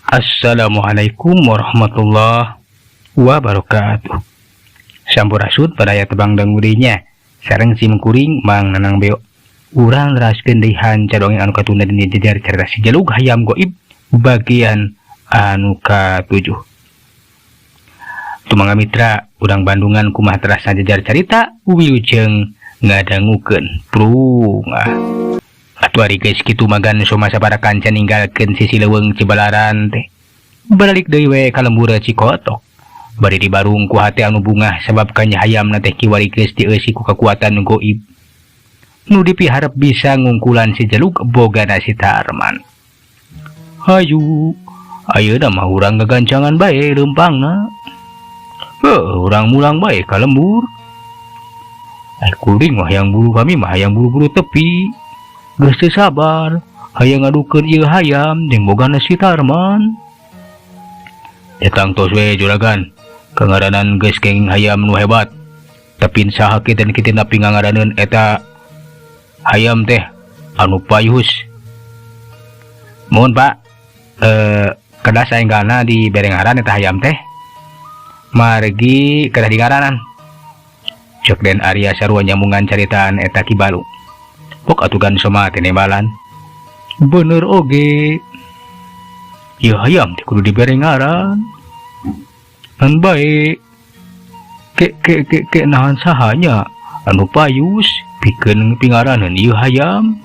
Assalamualaikum warahmatullahi wabarakatuh. Sampurasun padaya tebang dangurinya sareng simkuring mang nanang beo. Urang neraskeun deui hanca dongeng anu katunda dina jejar carita si Jalug Hayam Goib bagian anu ka-7. Tumangga mitra urang Bandungan kumaha terasa jejar carita wilujeng ngadangukeun prungah. Atuh ari geus kitu magan soma sabaraha kanca ninggalkeun sisi leuweung Cibalaran teh. Balik deui we ka lembur Cikotok. Bari dibarung ku hate anu bungah sabab kanya hayamna teh kiwari geus dieusi ku kakuatan goib. Nu dipiharep bisa ngungkulan si Jalug bogana si Tarman. Hayu, ayeuna mah urang gagancangan bae leumpangna. Urang mulang bae ka lembur. Kuring mah hayang buru kami mah hayang buru-buru tepi. Geus teu sabar, hayang ngadukeun ieu hayam jeung bogana si Tarman. Datang tos we juragan, kangaranan geus kenging hayam nu hebat. Tapi saha kiten-kiten api ngangaraneun eta hayam teh anu payus. Mohon Pak, kedah saenggana di berengaran eta hayam teh. Margi kedah digaranan. Cek den Arya sarua nyambungan caritaan eta Kibalu. Pok atugan soma tenembalan. Bener oge. Ieu hayam teh kudu diberengaran. An bae. Ke nahan sahanya anu payus pikeun pingaraneun ieu hayam.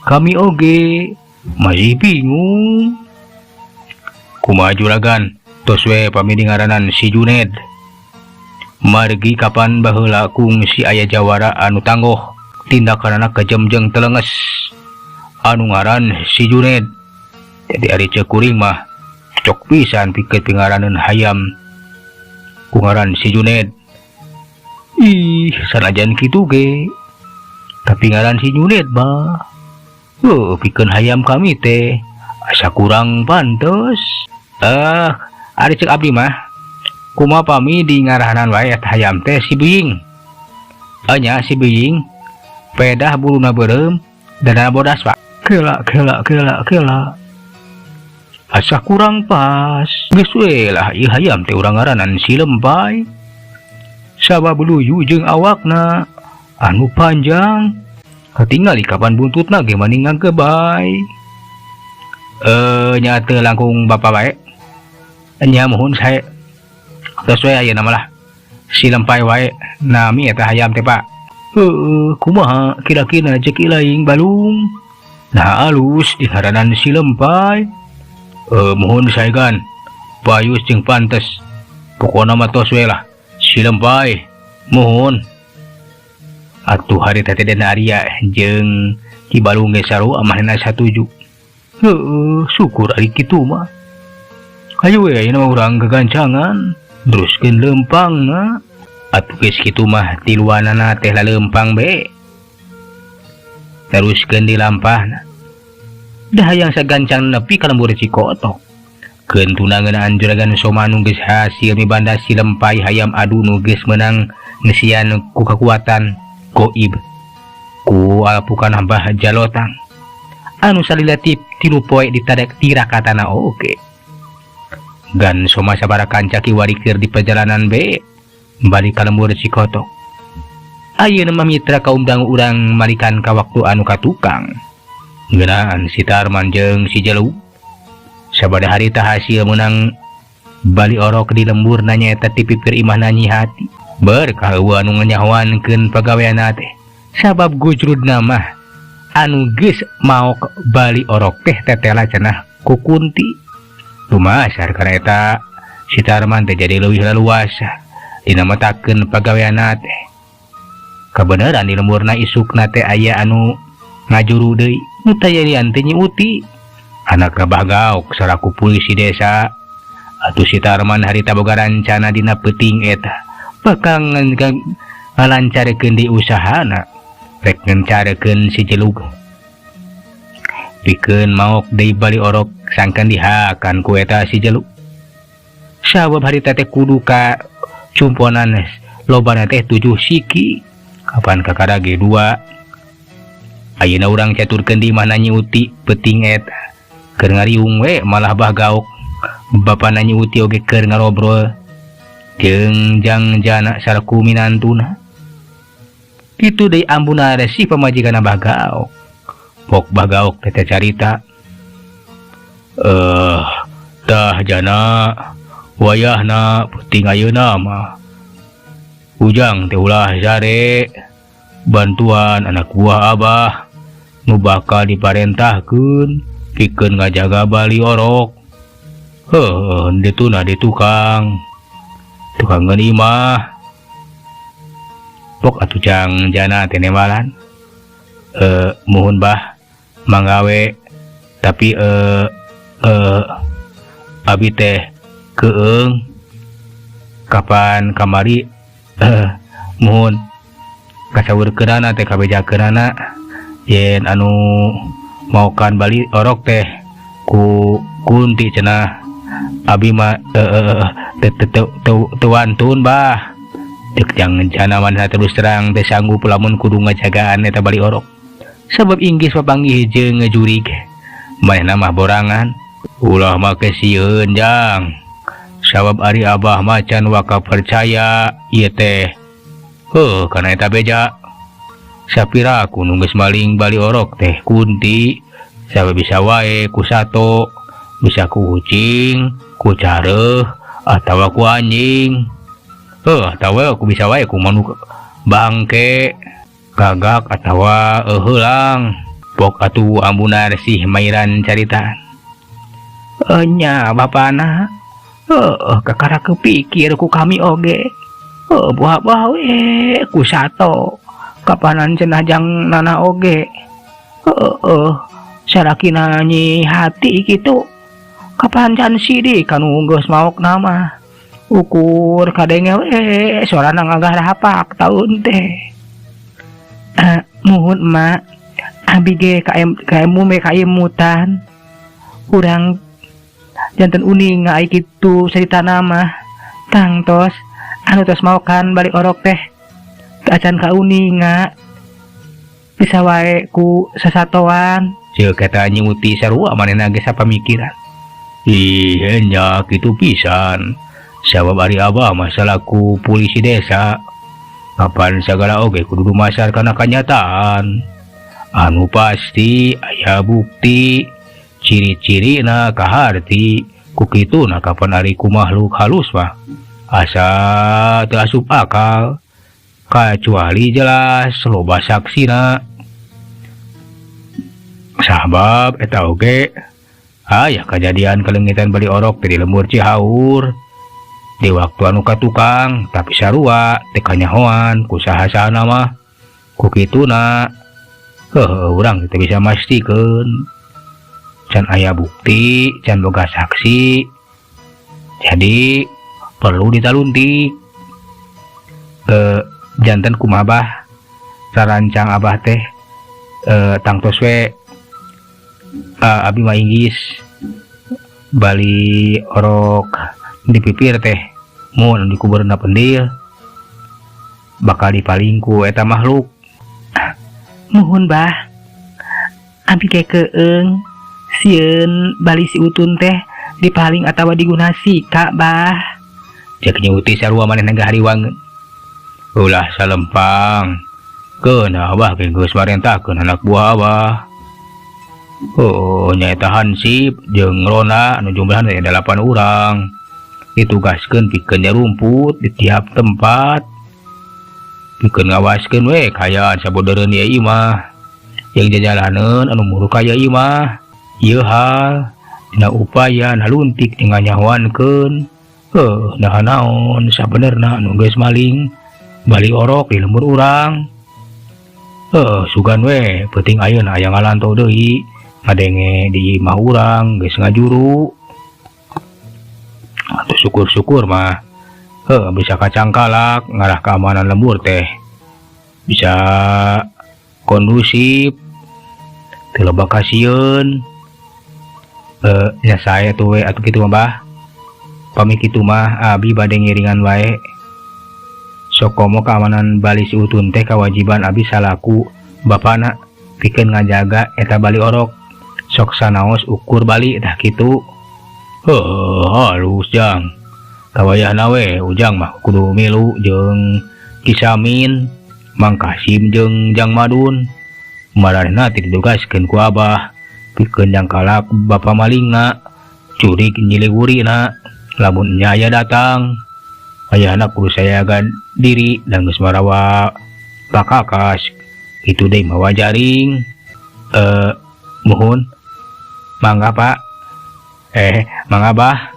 Kami oge masih bingung. Kumaha juragan, tos we pami ngaranan si Juned. Margi kapan baheula kung si aya jawara anu tangguh tindakanana kejemjeng telenges anu ngaran si Juned. Jadi ari ceuk kuring mah cok pisan pikeun pingaraneun hayam ku ngaran si Juned. Ih, sanajan kitu ge tapi ngaran si Juned mah pikeun hayam kami teh asa kurang pantes. Ari ceuk abdi mah kumaha pami di ngarahanan wae eta hayam teh si Biying. Anya si Biying pedah buluna beureum dan bodas Pak. Kela. Asa kurang pas. Geus we lah ieu hayam teh urang ngaranan si Lempay. Sabab luyu jeung awakna anu panjang. Katingali kapan buntutna ge maning ngagebay. Nya teu langkung bapa bae. Nya mohon sae. Tos we ayeuna mah lah. Si Lempay wae nami eta hayam teh Pak. Kumaha kira-kira cek ilaing balung. Nah alus di haranan si Lempay. Mohon saegan payus jeung pantes. Pokona mah tos we lah. Si Lempay mohon. Atuh hari teh den Arya jeung Kibalung ge sarua amanna satuju. Syukur ari kitu mah. Hayu we ayeuna urang gagancangan teruskeun leumpangna. Atuh geus kitu mah tiluanana teh laleumpang be. Teruskeun di lampahna. Da hayang sagancang nepi ka lembur Cikotok. Keun tunangeunaan juragan soma nu geus hasil mibanda si Lempay hayam adu nu geus meunang ngesian ku kakuatan goib ku alpukan Mbah Jalotang. Anu salila tilu poe ditadak tirakatana oge. Gan soma sabaraha kanca kiwari keur di perjalanan be. Balik ka lembur Cikotok. Ayeuna mah mitra kaum dangu urang malikan ka waktu anu katukang. Ngeunaan si Tarman jeung si Jalug. Sabada hari tah hasil meunang bali orok di lembur nyaeta ti pipir imahna nyi hati. Berkah eueuh anu nganyahoankeun pagaweana teh. Sabab gujrudna mah anu geus maok bali orok teh tetela cenah ku Kunti. Lumasar kana eta si Tarman teh jadi leuwih leluasa dinametakeun pagaweana teh. Kabeneran di lemburna isukna teh aya anu ngajuru deui. Nu tayalian teh Nyi Uti, anak Abah Gaok saraku polisi desa. Atuh si Tarman harita boga rancana dina peuting eta bakal ngalancarekeun di usahana rek ngencarekeun si Jalug. Pikeun maok deui bali orok sangkan dihakan ku eta si Jalug. Sabab harita teh kudu ka cumponan lobana teh 7 siki. Kapan kakara G2. Ayeuna urang caturkeun di mana Nyi Uti peuting eta. keur ngariung we malah bah gaok bapana nyuti oge keur ngarobrol jeung jangjana saraku minantuna. Kitu deui ambuna resi pamajikanna bah gaok. Pok bah gaok teh carita. Tah jana wayahna penting ayeuna mah ujang teh ulah sare bantuan anak buah abah nu bakal diparentahkeun pikeun ngajaga bali orok. Dituna di tukang geuni mah. Pok atuh jangjana teh nemalan. Muhun bah manggawe tapi abi teh keung kapan kamari muhun kasaurkeunana teh kabejakeunana yen anu maukan bali orok teh ku kunti cenah abi mah teu wantun bah cek jangjana manehna terus terang teh sanggup lamun kudu ngajagaan eta bali orok sabab inggis papanggih jeung ngajurig manehna mah borangan. Ulah make sieun jang sabab ari abah macan waka percaya ieu teh kana eta beja sapira aku nu geus maling bali orok teh kunti sabab bisa wae ku sato bisa ku kucing ku careuh atawa ku anjing atawa ku bisa wae ku manuk bangke gagak atawa heulang. Pok atuh ambuna resih mairan caritaan. Nya bapana kakara kepikir ku kami oge buah-buah we ku sato kapanan cenah jang nana oge sarakina nyi hati gitu kapan can sidi kanu geus maok nama ukur kadenge we sorana ngagah hapak taun teh. Muhun mak abi ge kaemu me kaemutan urang janten uning ngai kitu cerita nama tangtos anu tos mau kan balik orok teh acan ka uninga bisa wae ku sasatoan ceuk eta nyuti sarua manehna ge sapamikiran. Ih nya kitu pisan sabab ari abah masalahku polisi desa kapan sagala oge kudu dumasar kana kanyataan anu pasti aya bukti ciri-cirina kaharti kukituna kapan ari ku makhluk halus mah asa teu asup akal kecuali jelas loba saksina sabab eta oge aya kejadian kalengitan bali orok di lembur Cihaur di waktu anu katukang tapi sarua teu kanyahoan ku sahasana mah kukituna urang teu bisa mastikeun can aya bukti can boga saksi jadi perlu ditaluntik. Janten kumabah sarancang abah teh tangtos we abi mah inggis bali orok dipipir teh mun dikuburna pendil bakal dipalingku eta makhluk. Muhun bah abi ge keung sieun bali si utun teh dipaling atawa digunasi kak bah cek nyuti sarua manehna gahariwangeun. Ulah salempang keuna abah ge geus marentahkeun anak buah abah. Nyaeta Hansip jeung Rona anu jumlahna 8 urang ditugaskeun pikeun rumput di tiap tempat pikeun ngawaskeun we kayaan sabodeureun ieu mah yang jajalaneun anu muru kaya ieu mah ieu hal dina upaya naluntik dengan nyahoankeun nah naon sabenerna anu geus maling bali orok di lembur urang. Sugan we penting ayeuna aya ngalanto deui ngadenge di imah urang geus ngajuru atuh syukur-syukur mah bisa kacangkalak ngarah keamanan lembur teh bisa kondusif teu loba kasieun. Ya saya tuh we atuh kitu mah bah pami kitu mah abi bade ngiringan wae sok komo keamanan bali si utun teh kewajiban abi salaku bapana pikeun ngajaga eta bali orok sok sanaos ukur balik tah kitu. Halus jang. Kawayahna we ujang mah kudu milu jeung Kisamin, Mang Kasim jeung Jang Madun. Maranehna teu ditugaskeun ku Abah pikeun jang kalak bapa malingna, curik nyiliwurina. Lamun nya datang, ayahna kudu sayaga diri dan geus marawa pakakas. Itu deui mawa jaring. Muhun. Mangga Pak. Mang Abah.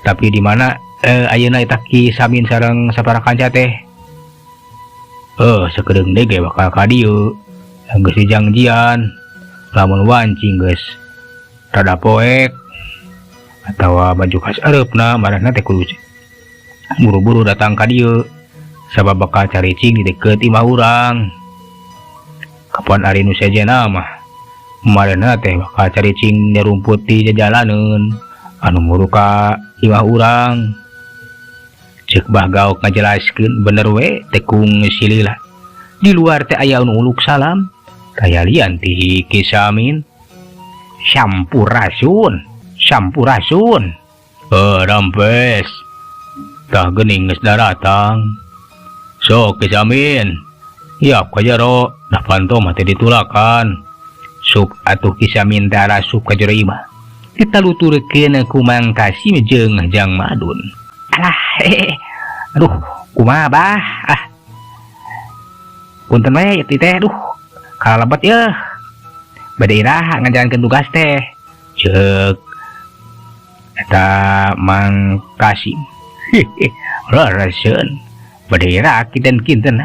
Tapi di mana ayeuna eta Kisamin sareng sapara kanca teh? Sakedeung deui ge bakal ka dieu. Geus dijangjian. Lamun wancing geus rada poek atawa baju khas areupna, maranehna teh kudu buru-buru datang ka dieu sabab bakal caricing di deket imah urang. Kapan ari nu sajena mah maranehna teh bakal caricing nyarumput di jalaneun anu muru ka imah urang. Ceuk Bah Gaok ngajelaskeun bener we teh kung silila. Di luar teh aya anu uluk salam, kaya lian ti Kisamin. Sampurasun. Rampes. Tah geuning geus datang. Sok Kisamin. Iap ka jero, dah panto mah teh ditulakan. Sup atuh Kisamin teh rasup ka jero imah. Ditaluturkeun ku Mang Kasim jeung Jang Madun. Alah, aduh, kumaha Bah? Punten we ieu teh, aduh, kalebet yeuh. Bade iraha ngajalankeun tugas teh. Ceuk eta Mang Kasim. Raraseun bade iraha kinten-kinten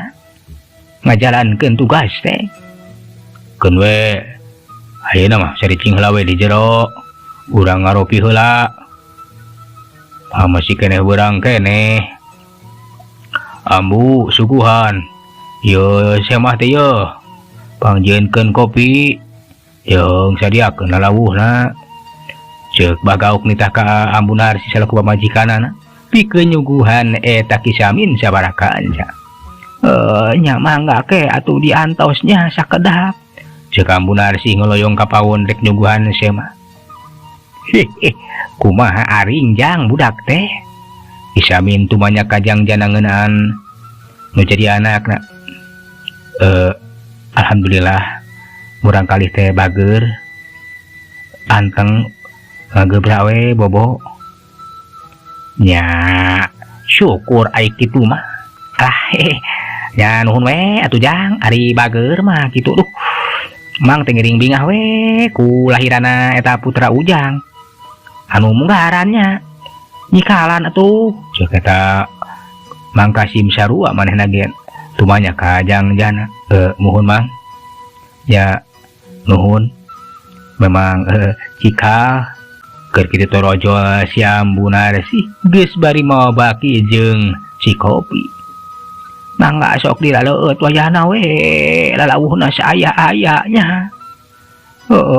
ngajalankeun tugas teh. Keun we ayeuna mah saricing heula we di jero. Urang ngaropi heula. Masih keneh urang keneh. Ambu suguhan. Yo semah teh yo. Pangjieunkeun kopi. Jeung sadiakeun lalawuhna. Ceuk Bah Gaok nitah ka Ambu Narsi salaku pamajikanana. Pikeun nyuguhan eta Kisamin sabaraha kanca. Nya mangga ke atuh diantosnya sakedap. Ceuk Ambu Narsi ngoloyong ka pawon rek nyuguhan semah. Kumaha aring jang budak teh? Kisamin tumanya kajang janangeunaan nu jadi anakna. Alhamdulillah murang kalih teh bager anteng ngagebra we bobo. Nya syukur ai kitu mah. Nya nuhun we atuh jang ari bager mah kitu. Duh, Mang teh ngering bingah we ku lahirana eta putra ujang. Anu munggarannya nyikalan atuh. Ceuk eta Mang Kasim sarua manehna gen tumanya ka Jang Jana. Muhun Mang. Ya nuhun. Memang cikal keur kitu torojo si Ambu Narsi geus bari mawa baki jeung si kopi. Mangga sok dilaleut wayahna we lalawuhna saaya-ayanya.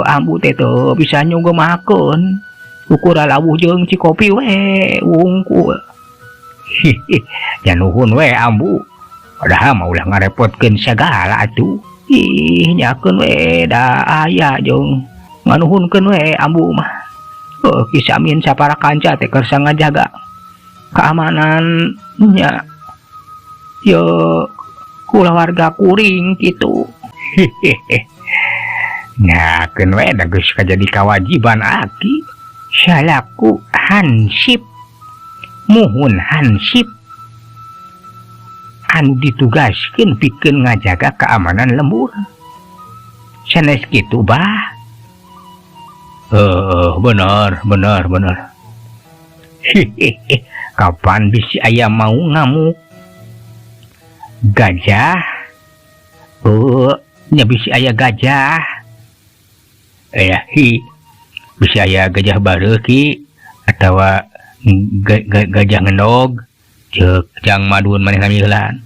Ambu teh teu bisa nyugemakeun ukur lalawuh jeung si kopi we wungkul. Ya nuhun we Ambu. Padahal mah ulah ngarepotkeun sagala atuh. Nyakeun we da aya jeung nganuhunkeun we Ambu mah. Kisamin sapara kanca teh kersa ngajaga keamanan nya. Yo kulawarga kuring kitu. Nyakeun we da geus kajadi kawajiban aki. Salaku hansip. Muhun hansip anu ditugaskeun pikeun ngajaga keamanan lembur. Sanes kitu Bah. Bener. Kapan bisi aya mau ngamuk gajah? Nya bisi aya gajah. Bisi aya gajah bareuk ki atawa gajah ngendog. Ceuk Jang Madun manehna mieulan.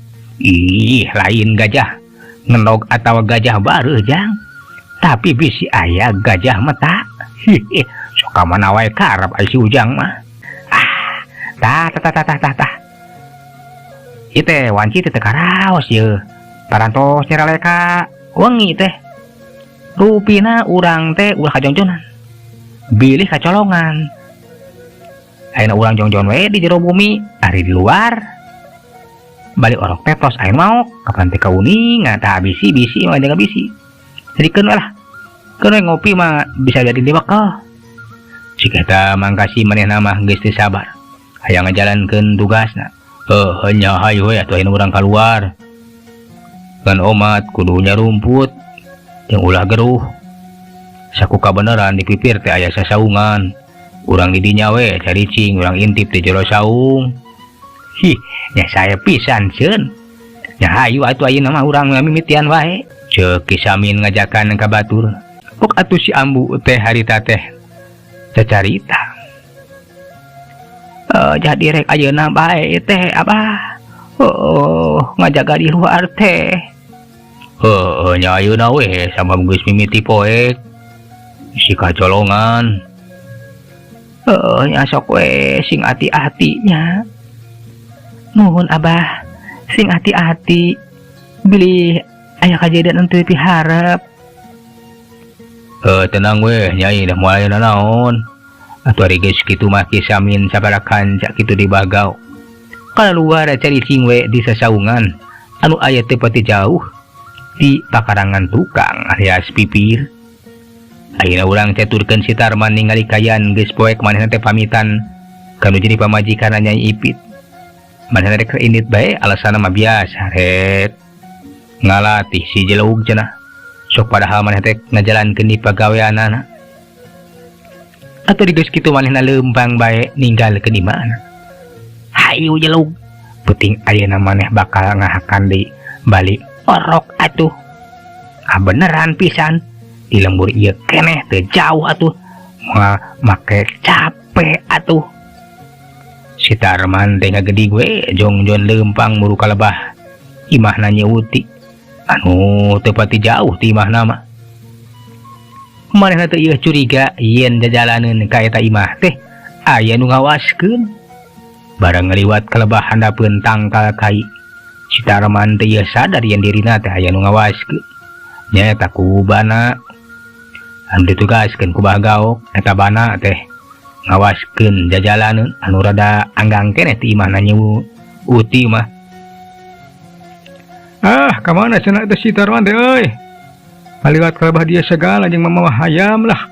Lain gajah ngendog atawa gajah bareuk jang. Tapi bisi aya gajah mata. Sok ka mana wae karep ai si Ujang mah. Tah. Ieu teh wanci teh karaos yeuh. Parantos nyaraleka wengi teh. Rupina urang teh ulah kajongjonan. bilih kacolongan. Ayeuna urang jongjon we di jero bumi, ari di luar. Balik orok tetos ayeuna maok, kapan teh kauning ngata bisi-bisi mah jangan bisi. Jadi keun lah. Keun ngopi mah bisa jadi di bakal. Jika eta mangkasi manehna mah geus teu sabar. Hayang ngajalankeun tugasna. Hanya hayu we atuh ayeuna urang keluar. Kan omat kudu nyarumput yang ulah geruh. Saku kabeneran dipipir teh aya sasaungan. Urang di dinya we caricing urang intip di jero saung. Nya saya pisan ceun. Nya hayu atuh ayeuna mah urang mimitian wae. Ceuk Kisamin ngajakan ka batur. Pok atuh si ambu teh harita teh cacarita. Jadi rek ayeuna bae teh abah. Ngajaga di luar teh. Nya ayeuna we sama geus mimiti poek. Si kacolongan. Nya sok we sing hati-hatinya. Nuhun abah, sing hati-hati. Bilih aya kajadian ente piharep. Tenang we, nyai dah mulai naon. Atuh ari geus kitu mah Kisamin sabarakan cak kitu di bagau. Kaluar cari cing we di sasaungan anu aya teu pati jauh di pakarangan tukang alias pipir. Ayeuna urang caturkeun si Tarman ningali kayan geus poek manehna teh pamitan kanu jadi pamajikan Nyai Ipit. Manehna rek indit bae alasanna mah biasa rek ngalatih si jelug cenah. Sok padahal maneh teh ngajalankeun di pagaweanana. Atuh di geus kitu manehna leumpang bae ninggalkeun di mana. Hayu jelug, penting ayeuna maneh bakal ngahakan di balik orok atuh. Beneran pisan. Di lembur ieu keneh teu jauh atuh make capek atuh. Si Tarman teh ngagedi gue jongjon leumpang muru kalebah imahna Nyi Uti anu teu pati jauh ti imahna mah. Manehna teu ieu curiga yen jajalaneun ka eta imah teh aya nu ngawaskeun. Barang ngaliwat kalebah handapeun tangkal kai, si Tarman teh ieu sadar yen dirina teh aya nu ngawaskeun. Nya eta kubana anu ditugaskeun ku Bagaok eta bana teh ngawaskeun jajalaneun anu rada anggang keneh ti imahna Nyi Uti mah. Ka mana cenah teh si Tarman teh euy? Maliwat kalebah dia segala jeung mamawa hayam lah.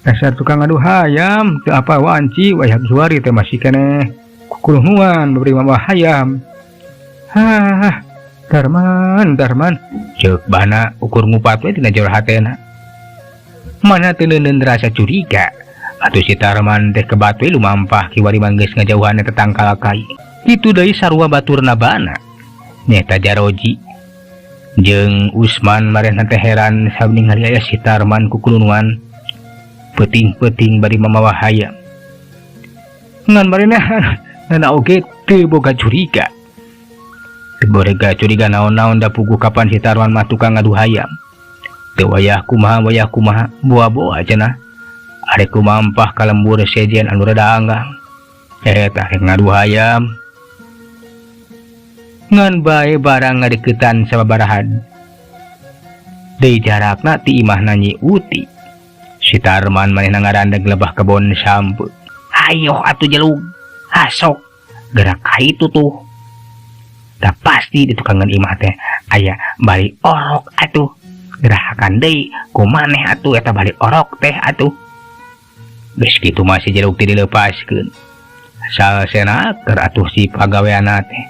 Dasar tukang adu hayam teu apa wanci wayah suari teh masih keneh kukuluhuan beri mamawa hayam. Darman ceuk bana ukur ngupat we tina jero hatena. Mana teu neuneun rasa curiga atuh si Tarman teh kebat we lumampah kiwari manggeus ngajauhan eta tangkal kai. Kitu deui sarua baturna bana nyata Jaroji jeung Usman marehna teh heran sabab ningali aya si Tarman kukulunuan peuting-peuting bari mamawa hayam. Ngan marehna nana oge teu boga curiga. Teu boga curiga naon-naon da puguh kapan si Tarman mah tukang ngadu hayam. Teu wayah kumaha boa-boa cenah. Are kumampah ka lembur sejen anu rada anggang. Eta rek ngadu hayam. Ngan bae barang ngadeuketan sababarahan. Deui jarakna ti imahna Nyi Uti. Si Tarman manehna ngarandeg lebah kebon sampeu. Ayo atuh jelug, hasok gerak ka itu tuh. Da pasti di tukangan imah teh aya bali orok atuh. Gerahakan deui kumaneh atuh eta bali orok teh atuh. Geus kitu mah si jelug teh dilepaskeun. Salsena keur atuh si pagaweana teh.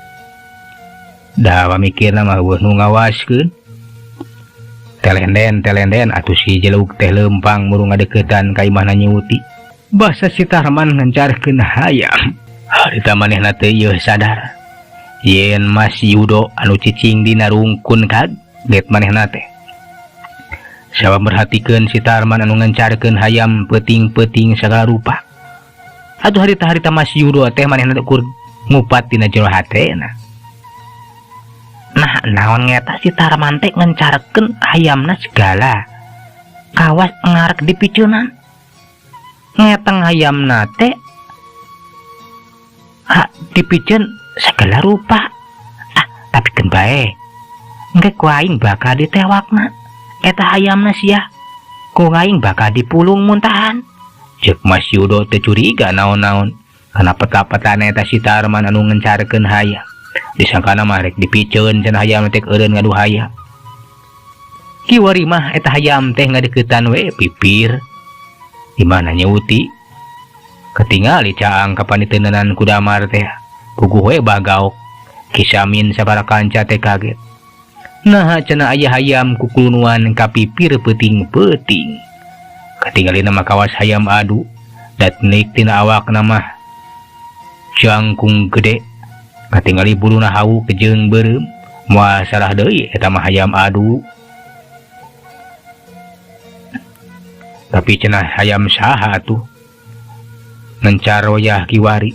Da pamikirna mah eueuh nu ngawaskeun. Telenden atuh si jelug teh leumpang muru ngadeuketan ka imahna Nyi Uti. Basa si Tarman ngancarkeun hayam. Harita manehna teh ieu sadar yen Mas Yudo anu cicing dina rungkun kaget manehna teh. Sabab merhatikeun si Tarman anu ngancarkeun hayam peuting-peuting sagala rupa. Atuh harita-harita Mas Yudo teh manehna teh ukur ngupat dina jero hatena. Nah, naon ngeta si Tarman teh ngancarkeun hayamna segala. Kawas ngarek dipiceunan. Ngeteng hayamna teh dipiceun segala rupa. Tapi keun bae. Engke ku aing bakal ditewakna eta hayamna sia. Kok aing bakal dipulung muntahan? Cek Mas Yudo teu curiga naon-naon. Kana peta-petana eta si Tarman anu ngencarkeun hayam. Disangkana mah rek dipiceun cenah hayam teh eureun ngadu hayam. Kiwari mah eta hayam teh ngadeuketan we pipir. Di mana Nyeuti? Ketingali caang kapaniteunan ku Damar teh. Puguh we bagaok. Kisamin sabaraha kanca teh kaget. Nah cenah aya hayam kukulunuan ka pipir peuting-peuting. Katinggalina mah kawas hayam adu. Datnik tina awakna mah jangkung gede. Katingali buluna hawu jeung beureum. Moal salah deui eta mah hayam adu. Tapi cenah hayam saha atuh? Ngencar wayah kiwari.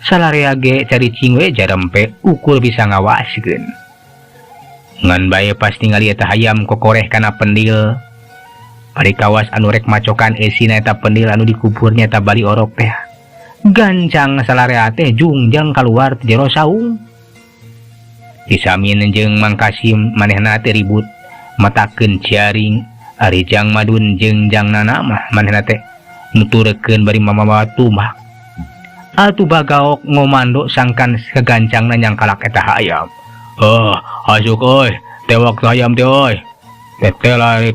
Salarea ge caricing we jarempe ukur bisa ngawaskeun. Ngan bae pas ningali eta hayam kokoreh kana pendil. Bari kawas anu rek macokan esina eta pendil anu dikuburnya eta bali orok teh. Gancang salarea teh jungjang kaluar ti jero saung. Disamin jeung Mang Kasim manehna teh ribut matakeun jaring. Ari Jang Madun jeung Jang Nana mah manehna teh nuturkeun bari mamawa tumak. Atuh bagaok ngomando sangkan kegancangna nyangkalak eta hayam. Hasuk euy, tewak hayam teh euy. Teh larik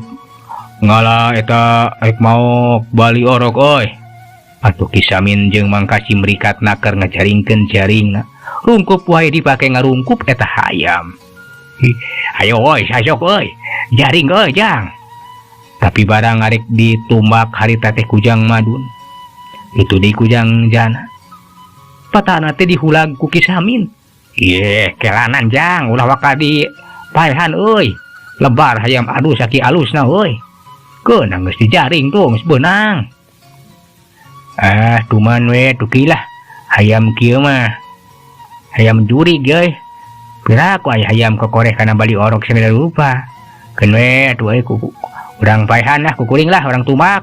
ngala eta rek mau bali orok euy. Atuh Kisamin jeung Mang Kasim rikat nakar ngajaringkeun jaringna. Rungkup wae dipake ngarungkup eta hayam. Hayo euy, hasuk euy. Jaring euy, Jang. Tapi barang arek ditumbak harita teh kujang Madun. Itu di kujang Jana. Patana teh dihulag ku Kisamin. Ye, kelanan Jang, ulah waka di paehan euy. Lebar hayam adu saki alusna euy. Keunang geus dijaring tuh geus beunang. Tuman we tukilah. Hayam kieu mah hayam jurig euy. Piraku aya hayam kokoreh kana bali orok samila rupa. Keun we atuh euy ku urang paehan lah kukuring lah orang tumak.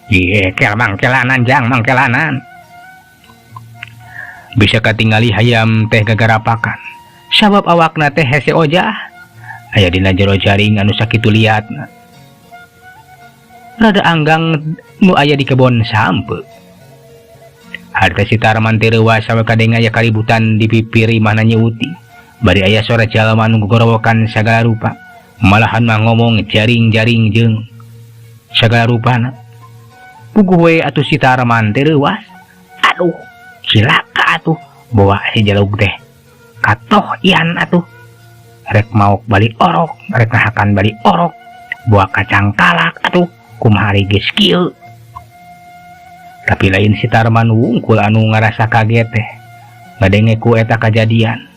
Ye, kel mangkelanan Jang, mangkelanan. Bisa katingali hayam teh gagarapakan. Sabab awakna teh hese ojah. Aya dina jero jaring anu sakitu liatna. Rada anggang nu aya di kebon sampe. Harta si Tarman teh reuas sawe kadeng aya kaributan di pipir imahna Nyeuti. Bari aya sora jalma anu gogorowokan sagala rupa. Malahan mah ngomong jaring-jaring jeung sagala rupana. Puguh we atuh si Tarman teh reuas. Aduh, cilaka atuh bawa si jalug teh. Katoh ian atuh. Rek mauk bali orok, rek ngahakan bali orok. Bawa kacang kalak atuh, kumaha geus kieu. Tapi lain si Tarman wungkul anu ngarasa kaget teh. Ngadenge ku eta kajadian.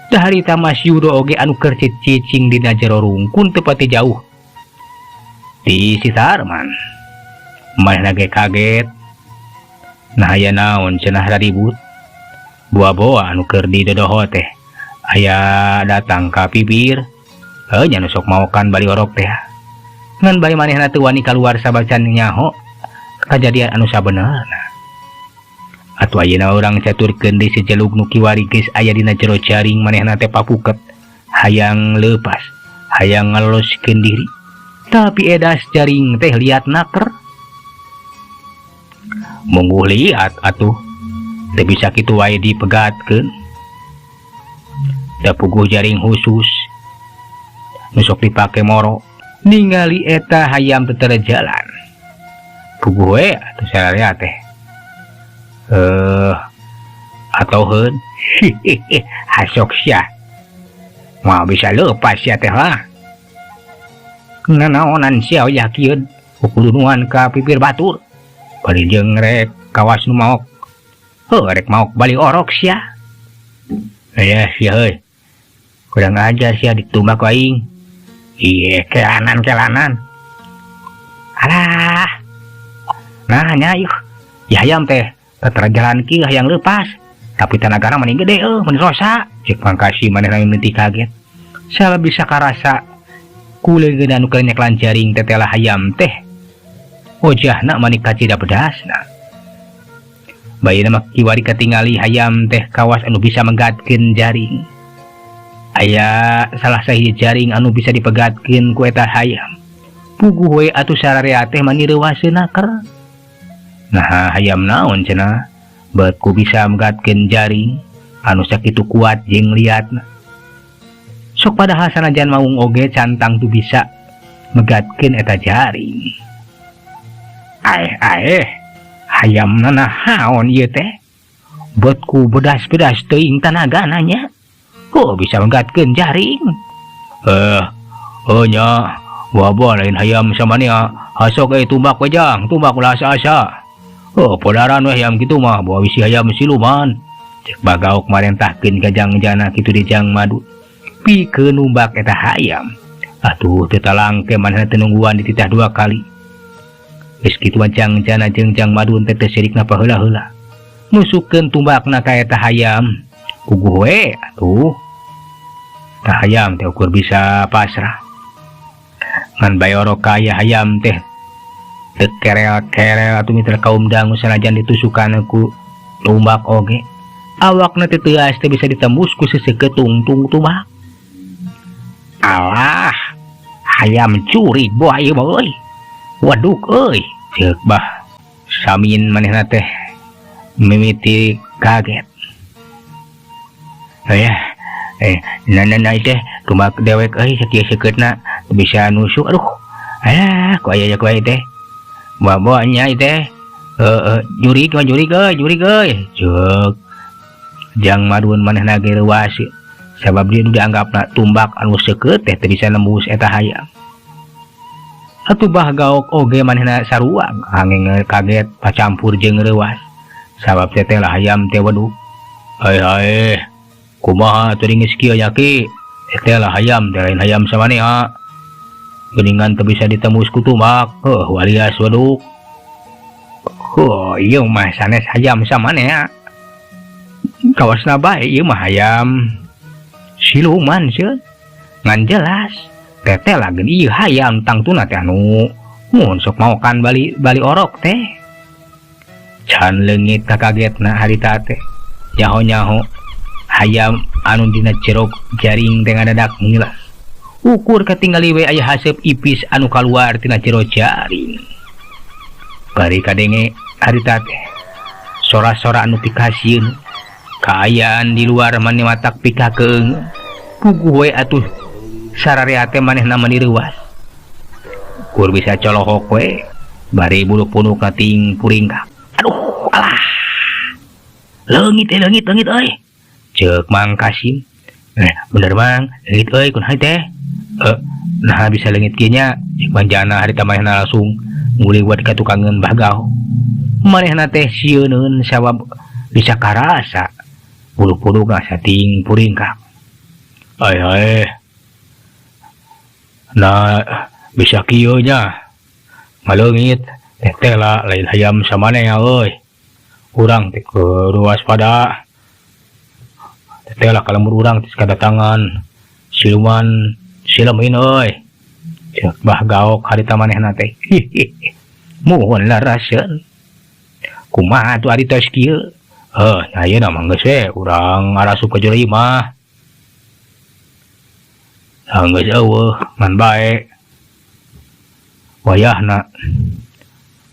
Daharita Mas Yudo oge anu keur cicing dina jero rungkun teu pati jauh ti si Tarman. Manehna ge kaget. Nah aya naon cenah ribut. Boa-boa anu keur didodoho teh aya datang ka pipir. Nya nu sok maokan bali orok teh. Ngan bae manehna teu wani kaluar sabacan nyaho kajadian anu sabenerna. Atuh ayeuna urang caturkeun di sejelug nu kiwari geus aya dina jero jaring manehna teh papuket hayang leupas, hayang ngaloloskeun diri. Tapi edas jaring teh liat naker. Mungguh liat atuh. Teu bisa kitu wae dipegatkeun. Da puguh jaring khusus nu sok dipake moro. Ningali eta hayam teu jalan. Puguh we atuh salarea teh. Atau heun hasok sia mau bisa lepas ya teh lah. Nanaonan sia ya kieu kukulunuan ka pipir batur bari jeung rek kawas nu maok rek maok bali orok sia. Aya sia heuy kurang ajar sia ditumbak ku aing. Ieu kelanan alah nah nya yeuh ya hayam teh jalan kieu hayang leupas tapi tanagana mending gede mun rosa cek Mang Kasim manehna mimiti kaget. Salah bisa karasa kuleungeun anu keur nyeklan jaring tetelah hayam teh ojahna manik kacida pedasna. Bayeuna mah kiwari katingali hayam teh kawas anu bisa menggatkeun jaring. Aya salah sahiji jaring anu bisa dipegatkeun ku eta hayam. puguh we atuh sararea teh mani reuwaseuna ker. Nah hayam naon cenah, bet ku bisa megatkeun jaring anu sakitu kuat jeung liatna. Sok padahal sanajan maung oge cantang tu bisa megatkeun eta jaring. Hayamna nahaon ieu teh? Bet ku bedas-bedas teuing tanagana nya. Bisa megatkeun jaring. Nya, wabah lain hayam samania, hasok tumbak wejang, tumbak ulah asa-asa. Podaran we hayam kitu mah, bawa bisi hayam siluman. Cek bagaok marentahkeun ka jangjana kitu di Jang Madu. Pikeun numbak eta hayam. Atuh teu talangke manehna teu nungguan dititah 2 kali. Geus kitu mah jangjana jeung Jang Madu teh teu sirikna paheula-heula. Nusukkeun tumbakna ka eta hayam. Puguh we atuh. Tah hayam teh ukur bisa pasrah. Ngan bayoro kaya hayam teh teu kerel-kerel atuh mitra kaum dangu sanajan ditusukan ku tumbak oge. Awakna teh teuas teh bisa ditembus ku seseuketung tumbak. Alah, hayam curi boa ieu mah euy. Waduh euy, ceuk bah. Samin manehna teh mimiti kaget. Nah teh tumbak dewek euy sakieu seukeutna bisa nusuk. Aduh. Ku aya teh. Bawa-nya teh jurig euy. Ceuk. Jang Madun manehna ge reuwas. Sabab dia dianggapna tumbak anu seukeut teh teu bisa nembus eta hayam. Atuh bah gaok oge manehna sarua angge kaget pacampur jeung reuwas. Sabab teh lah hayam teh waduh. Hai. Kumaha teu geus kieu nya ki? Teh lah hayam teh lain hayam samanea. Geuningan teu bisa ditembus ku tumbak. Walias waduh. Ieu mah sanes hayam samanea. Kawasna bae ieu mah hayam siluman sieun. Ngan jelas teteh lageun ieu hayam tangtuna teh anu mun sok maokan bali orok teh. Can leungit kakagetna harita teh. Nyaho-nyaho hayam anu dina jerok jaring teh ngadadak ngilas. Ukur katingali we aya haseup ipis anu kaluar tina jero jaring. Bari kadenge harita teh sora-sora anu pikasieun. Kaayaan di luar mani matak pikakeung. Puguh we atuh sararea teh manehna mani reuwas. Kur bisa colohok we bari bulu punuk ting puringkak. Aduh alah. Leungit euy. Ceuk Mang Kasim. Bener Mang, leungit euy kunaha teh? Nah bisa leungit kieu nya. Cik manjana harita manehna langsung nguliwat ka tukangeun Bagao. Manehna teh sieuneun sabab bisa karasa bulu-bulu sating puringkak. Hai. Nah, bisa kieu nya. Ngaleungit teh lah lain hayam samanea euy. Urang teh kudu waspada. Teh lah kalembur urang tis kadatangan siluman silemin euy. Ceuk bah gaok harita manehna teh. Muhun laraseun. Kumaha atuh ari tos kieu? Ayeuna mah geus we urang arasup ka jero imah. Geus eueuh ngan bae. Wayahna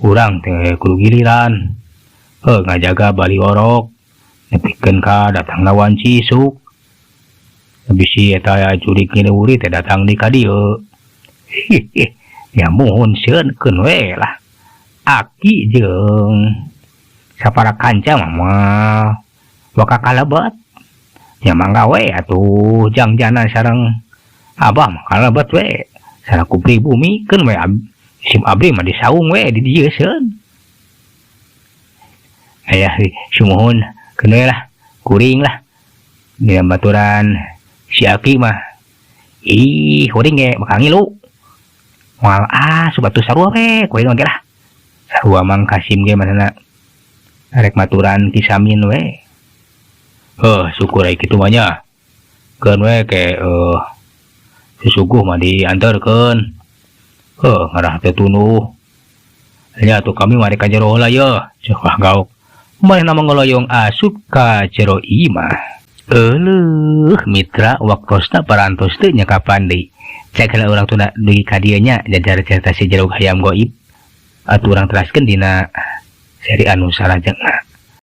urang teh kudu giliran. Ngajaga bali orok nepikeun ka datang lawan Cisuk. Bisi eta jurig ngileuri teh datang di ka dieu. Ya muhun sieunkeun we lah. Aki jeung sapara kanca mah waka kalebet. Ya mangga we atuh jangjana sareng abah mah kalebet we. Sareng ku pribumi keun we sim abdi mah disaung we di dieu sieun. Aya sumuhun keun we lah kuring lah. Dina baturan si Aki mah kuring ge bakal ngilu. Moal subatu sarua we kuring ge lah. Sarua Mang Kasim ge manehna arek maturan kisamin we. Syukur aya kitu mah nya. Keun we ke susuguh mah dianterkeun. Ngarah teh tunuh. Nya atuh kami mari ka jero heula ye. Ceuk gaok. Manehna mangoloyong asup ka jero imah. Mitra waktosna parantos teu nya kapan deui. Cakala orang tu nak dugi kadianya jajar cerita si jeruk hayam goib. Atu orang teraskan dina seri anu salajeng.